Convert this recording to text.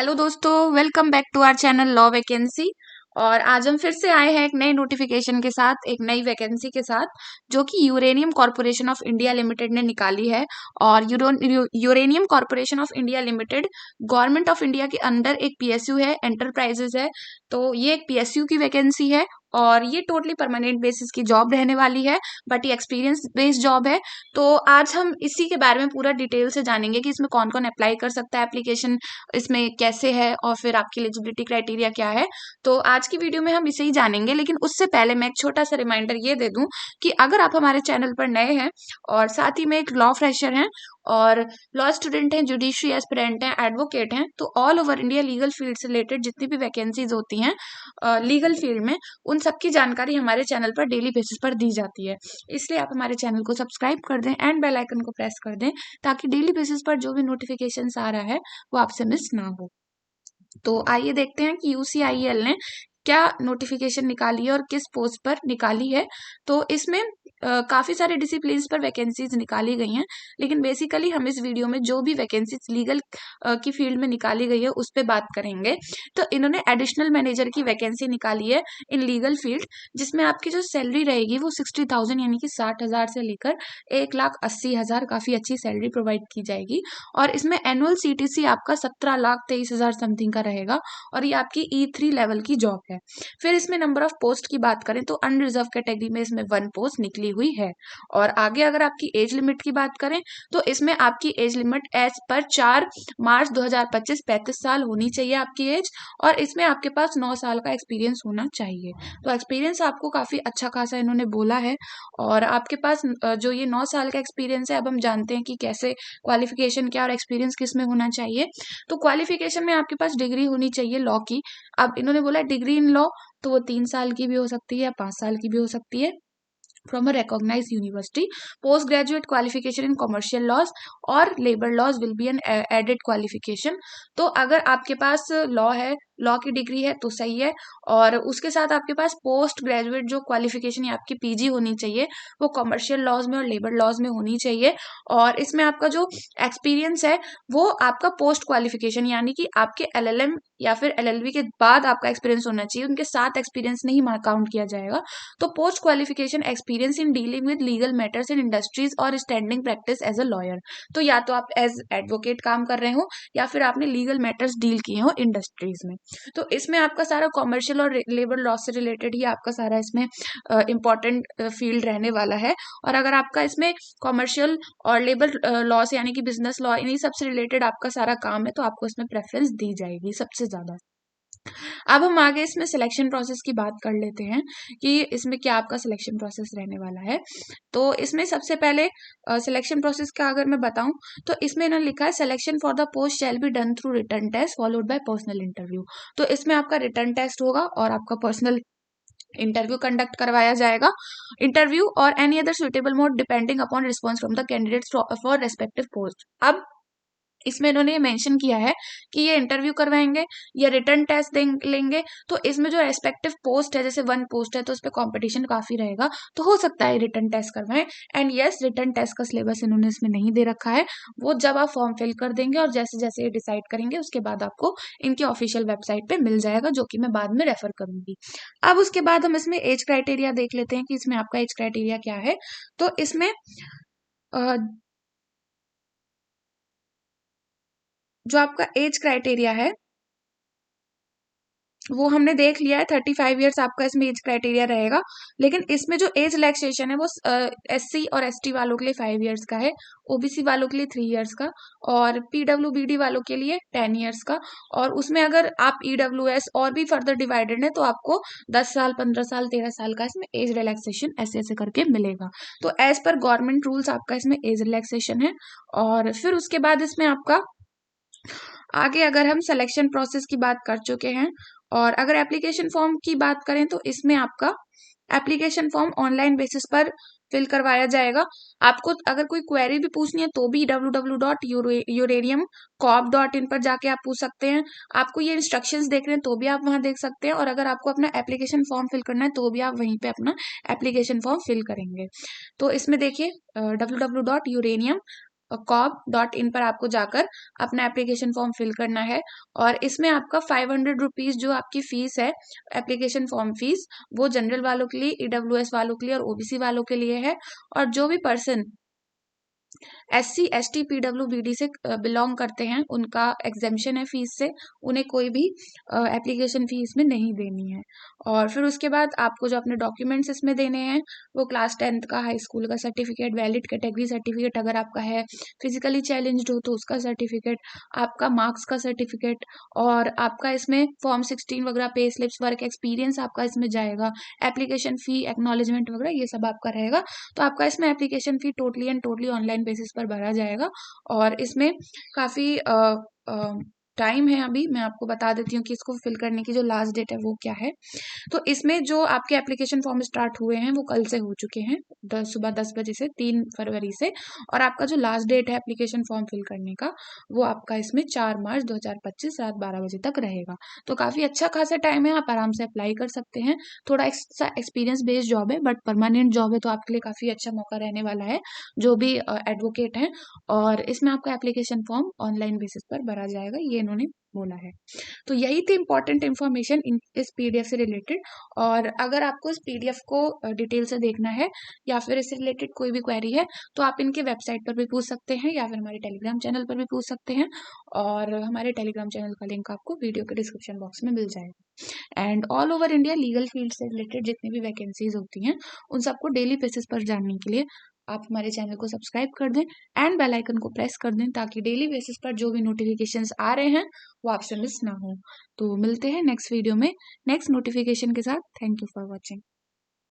Hello दोस्तों, welcome back to our channel law vacancy. और आज हम फिर से आए हैं एक नए नोटिफिकेशन के साथ, एक नई वैकेंसी के साथ, जो कि uranium corporation of India limited ने निकाली है। और uranium corporation of India limited government of India के अंदर एक पीएसयू है, एंटरप्राइजेज है। तो ये एक पीएसयू की वैकेंसी है और ये टोटली परमानेंट बेसिस की जॉब रहने वाली है, बट ये एक्सपीरियंस बेस्ड जॉब है। तो आज हम इसी के बारे में पूरा डिटेल से जानेंगे कि इसमें कौन कौन अप्लाई कर सकता है एप्लीकेशन, इसमें कैसे है और फिर आपकी एलिजिबिलिटी क्राइटेरिया क्या है। तो आज की वीडियो में हम इसे ही जानेंगे, लेकिन उससे पहले मैं एक छोटा सा रिमाइंडर ये दे दूं कि अगर आप हमारे चैनल पर नए हैं और साथ ही में एक लॉ फ्रेशर हैं और लॉ स्टूडेंट हैं, जुडिशरी एस्पिरेंट हैं, एडवोकेट हैं, तो all over India legal field से रिलेटेड जितनी भी वैकेंसीज होती हैं लीगल फील्ड में, उन सबकी जानकारी हमारे चैनल पर डेली बेसिस पर दी जाती है। इसलिए आप हमारे चैनल को सब्सक्राइब कर दें एंड बेल आइकन को प्रेस कर दें, ताकि डेली बेसिस पर जो भी नोटिफिकेशंस आ रहा है वो आपसे मिस ना हो। तो आइए देखते हैं कि यूसीआईएल ने क्या नोटिफिकेशन निकाली है और किस पोस्ट पर निकाली है। तो इसमें काफी सारे डिसिप्लिन्स पर वैकेंसीज निकाली गई हैं, लेकिन बेसिकली हम इस वीडियो में जो भी वैकेंसीज लीगल की फील्ड में निकाली गई है उस पर बात करेंगे। तो इन्होंने एडिशनल मैनेजर की वैकेंसी निकाली है इन लीगल फील्ड, जिसमें आपकी जो सैलरी रहेगी वो 60,000 यानी कि 60,000 से लेकर 1,80,000, काफी अच्छी सैलरी प्रोवाइड की जाएगी। और इसमें एनुअल सीटीसी आपका 17,23,000 समथिंग का रहेगा और ये आपकी E3 लेवल की जॉब है। फिर इसमें नंबर ऑफ पोस्ट की बात करें तो अनरिजर्व कैटेगरी में इसमें 1 पोस्ट निकली हुई है। और आगे अगर आपकी एज लिमिट की बात करें तो इसमें आपकी एज लिमिट एज पर 4 मार्च 2025 35 साल होनी चाहिए आपकी एज, और इसमें आपके पास 9 साल का एक्सपीरियंस होना चाहिए। तो एक्सपीरियंस आपको काफी अच्छा खासा इन्होंने बोला है। और आपके पास जो ये 9 साल का एक्सपीरियंस है, अब हम जानते हैं कि कैसे क्वालिफिकेशन क्या और एक्सपीरियंस किस में होना चाहिए। तो क्वालिफिकेशन में आपके पास डिग्री होनी चाहिए लॉ की। अब इन्होंने बोला डिग्री इन लॉ, तो वो 3 साल की भी हो सकती है या 5 साल की भी हो सकती है from a recognized university. Postgraduate qualification in commercial laws और labor laws will be an added qualification. तो अगर आपके पास लॉ है, लॉ की डिग्री है तो सही है, और उसके साथ आपके पास पोस्ट ग्रेजुएट जो क्वालिफिकेशन या आपकी पीजी होनी चाहिए वो कमर्शियल लॉज में और लेबर लॉज में होनी चाहिए। और इसमें आपका जो एक्सपीरियंस है वो आपका पोस्ट क्वालिफिकेशन यानी कि आपके एलएलएम या फिर एलएलबी के बाद आपका एक्सपीरियंस होना चाहिए, उनके साथ एक्सपीरियंस नहीं काउंट किया जाएगा। तो post qualification experience in dealing with legal matters in industries और standing practice as a lawyer. तो या तो आप एज एडवोकेट काम कर रहे हो या फिर आपने लीगल मैटर्स डील किए हो इंडस्ट्रीज में। तो इसमें आपका सारा कॉमर्शियल और लेबर लॉ से रिलेटेड ही आपका सारा इसमें इंपॉर्टेंट फील्ड रहने वाला है। और अगर आपका इसमें कॉमर्शियल और लेबर लॉ से यानी कि बिजनेस लॉ इन्हीं सबसे रिलेटेड आपका सारा काम है, तो आपको इसमें प्रेफरेंस दी जाएगी सबसे ज्यादा। अब हम आगे इसमें सिलेक्शन प्रोसेस की बात कर लेते हैं कि इसमें क्या आपका सिलेक्शन प्रोसेस रहने वाला है। तो इसमें सबसे पहले सिलेक्शन प्रोसेस का अगर मैं बताऊं तो इसमें इन्होंने लिखा है selection for the post shall be done through written test followed by personal interview. तो इसमें आपका रिटन टेस्ट होगा और आपका पर्सनल इंटरव्यू कंडक्ट करवाया जाएगा। इंटरव्यू और any other suitable mode depending upon response from the candidates for respective post. अब इसमें इन्होंने ये मेंशन किया है कि ये इंटरव्यू करवाएंगे या रिटर्न टेस्ट लेंगे। तो इसमें जो रेस्पेक्टिव पोस्ट है, जैसे 1 पोस्ट है तो उस पर कॉम्पिटिशन काफी रहेगा, तो हो सकता है रिटर्न टेस्ट करवाएं। एंड यस, रिटर्न टेस्ट का सिलेबस इन्होंने इसमें नहीं दे रखा है, वो जब आप फॉर्म फिल कर देंगे और जैसे जैसे ये डिसाइड करेंगे उसके बाद आपको इनकी ऑफिशियल वेबसाइट पे मिल जाएगा, जो कि मैं बाद में रेफर करूंगी। अब उसके बाद हम इसमें एज क्राइटेरिया देख लेते हैं कि इसमें आपका एज क्राइटेरिया क्या है। तो इसमें जो आपका एज क्राइटेरिया है वो हमने देख लिया है, 35 ईयर्स आपका इसमें एज क्राइटेरिया रहेगा। लेकिन इसमें जो एज रिलैक्सेशन है वो एससी और एसटी वालों के लिए 5 ईयर्स का है, ओबीसी वालों के लिए 3 ईयर्स का, और पीडब्ल्यूबीडी वालों के लिए 10 ईयर्स का। और उसमें अगर आप ईडब्ल्यूएस और भी फर्दर डिवाइडेड है तो आपको 10 साल, 15 साल, 13 साल का इसमें एज रिलैक्सेशन ऐसे ऐसे करके मिलेगा। तो एज पर गवर्नमेंट रूल्स आपका इसमें एज रिलैक्सेशन है। और फिर उसके बाद इसमें आपका आगे अगर हम सिलेक्शन प्रोसेस की बात कर चुके हैं, और अगर एप्लीकेशन फॉर्म की बात करें तो इसमें आपका एप्लीकेशन फॉर्म ऑनलाइन बेसिस पर फिल करवाया जाएगा। आपको अगर कोई क्वेरी भी पूछनी है तो भी www.uraniumcorp.in पर जाके आप पूछ सकते हैं। आपको ये इंस्ट्रक्शंस देख रहे हैं तो भी आप वहां देख सकते हैं, और अगर आपको अपना एप्लीकेशन फॉर्म फिल करना है तो भी आप वहीं पे अपना एप्लीकेशन फॉर्म फिल करेंगे। तो इसमें देखिए www.uranium COB.in पर आपको जाकर अपना एप्लीकेशन फॉर्म फिल करना है। और इसमें आपका 500 रुपीज जो आपकी फीस है, एप्लीकेशन फॉर्म फीस, वो जनरल वालों के लिए, EWS वालों के लिए और OBC वालों के लिए है। और जो भी पर्सन SC ST PWBD से बिलोंग करते हैं, उनका एग्जेम्पशन है फीस से, उन्हें कोई भी एप्लीकेशन फीस में नहीं देनी है। और फिर उसके बाद आपको जो अपने डॉक्यूमेंट्स इसमें देने हैं, वो क्लास 10th का, हाई स्कूल का सर्टिफिकेट, वैलिड कैटेगरी सर्टिफिकेट अगर आपका है, फिजिकली चैलेंज्ड हो तो उसका सर्टिफिकेट, आपका मार्क्स का सर्टिफिकेट, और आपका इसमें फॉर्म 16 वगैरह, पे स्लिप्स, वर्क एक्सपीरियंस आपका इसमें जाएगा, एप्लीकेशन फी, एक्नॉलेजमेंट वगैरह ये सब आपका रहेगा। तो आपका इसमें application fee totally and totally online basis पर भरा जाएगा। और इसमें काफ़ी टाइम है, अभी मैं आपको बता देती हूँ कि इसको फिल करने की जो लास्ट डेट है वो क्या है। तो इसमें जो आपके एप्लीकेशन फॉर्म स्टार्ट हुए हैं वो कल से हो चुके हैं, सुबह 10 बजे से, 3 फरवरी से। और आपका जो लास्ट डेट है एप्लीकेशन फॉर्म फिल करने का, वो आपका इसमें 4 मार्च 2025 रात 12 बजे तक रहेगा। तो काफ़ी अच्छा खासा टाइम है, आप आराम से अप्लाई कर सकते हैं। थोड़ा एक्सपीरियंस बेस्ड जॉब है, बट परमानेंट जॉब है, तो आपके लिए काफ़ी अच्छा मौका रहने वाला है, जो भी एडवोकेट हैं। और इसमें आपका एप्लीकेशन फॉर्म ऑनलाइन बेसिस पर भरा जाएगा, ये इन्होंने बोला है। तो यही थी इंपॉर्टेंट इन्फॉर्मेशन इस PDF से रिलेटेड। और अगर आपको इस PDF को डिटेल से देखना है या फिर इससे रिलेटेड कोई भी क्वेरी है, तो आप इनके वेबसाइट पर भी पूछ सकते हैं या फिर हमारे टेलीग्राम चैनल पर भी पूछ सकते हैं। और हमारे टेलीग्राम चैनल का लिंक आपको वीडियो के डिस्क्रिप्शन बॉक्स में मिल जाएगा। And all over India legal field से रिलेटेड जितनी भी वैकेंसीज होती हैं, उन सबको डेली बेसिस पर जानने के लिए आप हमारे चैनल को सब्सक्राइब कर दें एंड बेल आइकन को प्रेस कर दें, ताकि डेली बेसिस पर जो भी नोटिफिकेशंस आ रहे हैं वो आपसे मिस ना हो। तो मिलते हैं नेक्स्ट वीडियो में नेक्स्ट नोटिफिकेशन के साथ। Thank you for watching.